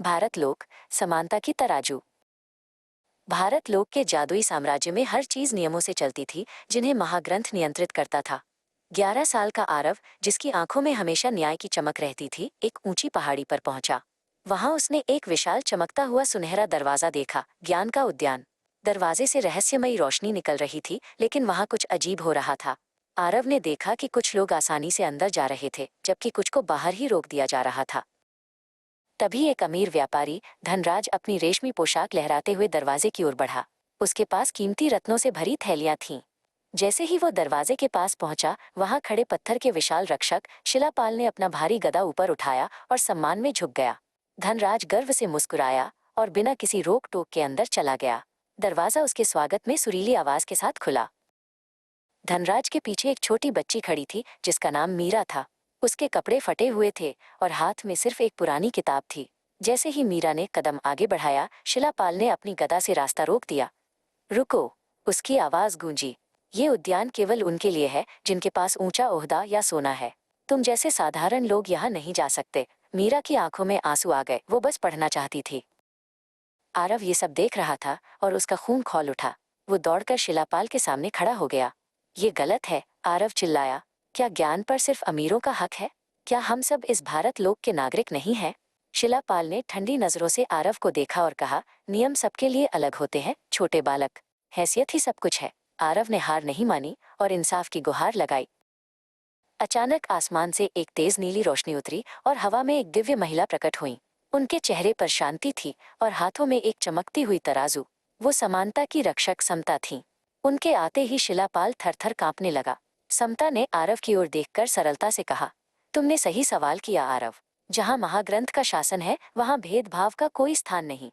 भारत लोक समानता की तराजू। भारत लोक के जादुई साम्राज्य में हर चीज नियमों से चलती थी, जिन्हें महाग्रंथ नियंत्रित करता था। 11 साल का आरव, जिसकी आंखों में हमेशा न्याय की चमक रहती थी, एक ऊंची पहाड़ी पर पहुंचा। वहां उसने एक विशाल चमकता हुआ सुनहरा दरवाजा देखा, ज्ञान का उद्यान। दरवाजे से रहस्यमयी रोशनी निकल रही थी, लेकिन वहां कुछ अजीब हो रहा था। आरव ने देखा कि कुछ लोग आसानी से अंदर जा रहे थे, जबकि कुछ को बाहर ही रोक दिया जा रहा था। तभी एक अमीर व्यापारी धनराज अपनी रेशमी पोशाक लहराते हुए दरवाजे की ओर बढ़ा। उसके पास कीमती रत्नों से भरी थैलियां थीं। जैसे ही वो दरवाजे के पास पहुंचा, वहां खड़े पत्थर के विशाल रक्षक शिलापाल ने अपना भारी गदा ऊपर उठाया और सम्मान में झुक गया। धनराज गर्व से मुस्कुराया और बिना किसी रोक टोक के अंदर चला गया। दरवाजा उसके स्वागत में सुरीली आवाज के साथ खुला। धनराज के पीछे एक छोटी बच्ची खड़ी थी, जिसका नाम मीरा था। उसके कपड़े फटे हुए थे और हाथ में सिर्फ एक पुरानी किताब थी। जैसे ही मीरा ने कदम आगे बढ़ाया, शिलापाल ने अपनी गदा से रास्ता रोक दिया। रुको, उसकी आवाज गूंजी। ये उद्यान केवल उनके लिए है जिनके पास ऊंचा ओहदा या सोना है। तुम जैसे साधारण लोग यहाँ नहीं जा सकते। मीरा की आंखों में आंसू आ गए, वो बस पढ़ना चाहती थी। आरव ये सब देख रहा था और उसका खून खौल उठा। वो दौड़कर शिलापाल के सामने खड़ा हो गया। ये गलत है, आरव चिल्लाया। क्या ज्ञान पर सिर्फ अमीरों का हक है? क्या हम सब इस भारत लोक के नागरिक नहीं हैं? शिलापाल ने ठंडी नजरों से आरव को देखा और कहा, नियम सबके लिए अलग होते हैं, छोटे बालक। हैसियत ही सब कुछ है। आरव ने हार नहीं मानी और इंसाफ की गुहार लगाई। अचानक आसमान से एक तेज नीली रोशनी उतरी और हवा में एक दिव्य महिला प्रकट हुई। उनके चेहरे पर शांति थी और हाथों में एक चमकती हुई तराजू। वो समानता की रक्षक समता थीं। उनके आते ही शिलापाल थरथर कांपने लगा। समता ने आरव की ओर देखकर सरलता से कहा, तुमने सही सवाल किया आरव। जहां महाग्रंथ का शासन है, वहां भेदभाव का कोई स्थान नहीं।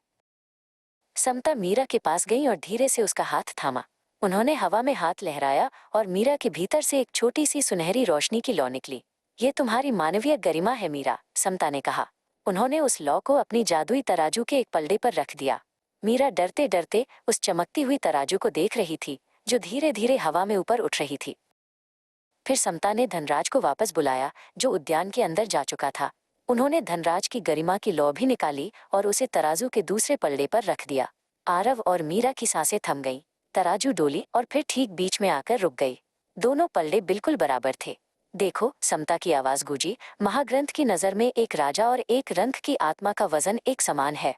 समता मीरा के पास गई और धीरे से उसका हाथ थामा। उन्होंने हवा में हाथ लहराया और मीरा के भीतर से एक छोटी सी सुनहरी रोशनी की लौ निकली। ये तुम्हारी मानवीय गरिमा है मीरा, समता ने कहा। उन्होंने उस लौ को अपनी जादुई तराजू के एक पलड़े पर रख दिया। मीरा डरते डरते उस चमकती हुई तराजू को देख रही थी, जो धीरे धीरे हवा में ऊपर उठ रही थी। फिर समता ने धनराज को वापस बुलाया, जो उद्यान के अंदर जा चुका था। उन्होंने धनराज की गरिमा की लौ भी निकाली और उसे तराजू के दूसरे पलड़े पर रख दिया। आरव और मीरा की सांसें थम गईं। तराजू डोली और फिर ठीक बीच में आकर रुक गई। दोनों पलड़े बिल्कुल बराबर थे। देखो, समता की आवाज गूंजी, महाग्रंथ की नजर में एक राजा और एक रंक की आत्मा का वजन एक समान है।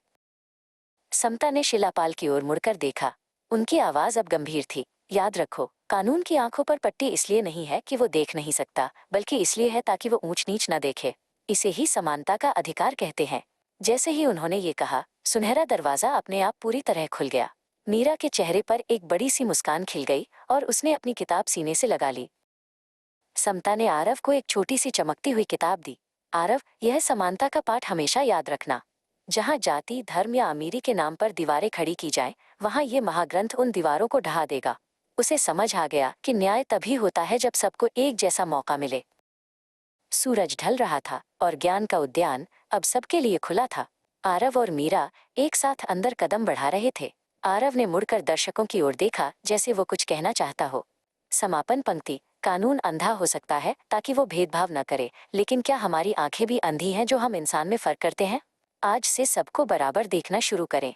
समता ने शिलापाल की ओर मुड़कर देखा। उनकी आवाज अब गंभीर थी। याद रखो, कानून की आंखों पर पट्टी इसलिए नहीं है कि वो देख नहीं सकता, बल्कि इसलिए है ताकि वो ऊंच नीच न देखे। इसे ही समानता का अधिकार कहते हैं। जैसे ही उन्होंने ये कहा, सुनहरा दरवाजा अपने आप पूरी तरह खुल गया। मीरा के चेहरे पर एक बड़ी सी मुस्कान खिल गई और उसने अपनी किताब सीने से लगा ली। समता ने आरव को एक छोटी सी चमकती हुई किताब दी। आरव, यह समानता का पाठ हमेशा याद रखना। जहाँ जाति, धर्म या अमीरी के नाम पर दीवारें खड़ी की जाएं, वहाँ ये महाग्रंथ उन दीवारों को ढहा देगा। उसे समझ आ गया कि न्याय तभी होता है जब सबको एक जैसा मौका मिले। सूरज ढल रहा था और ज्ञान का उद्यान अब सबके लिए खुला था। आरव और मीरा एक साथ अंदर कदम बढ़ा रहे थे। आरव ने मुड़कर दर्शकों की ओर देखा, जैसे वो कुछ कहना चाहता हो। समापन पंक्ति, कानून अंधा हो सकता है ताकि वो भेदभाव न करे, लेकिन क्या हमारी आंखें भी अंधी हैं जो हम इंसान में फर्क करते हैं? आज से सबको बराबर देखना शुरू करें।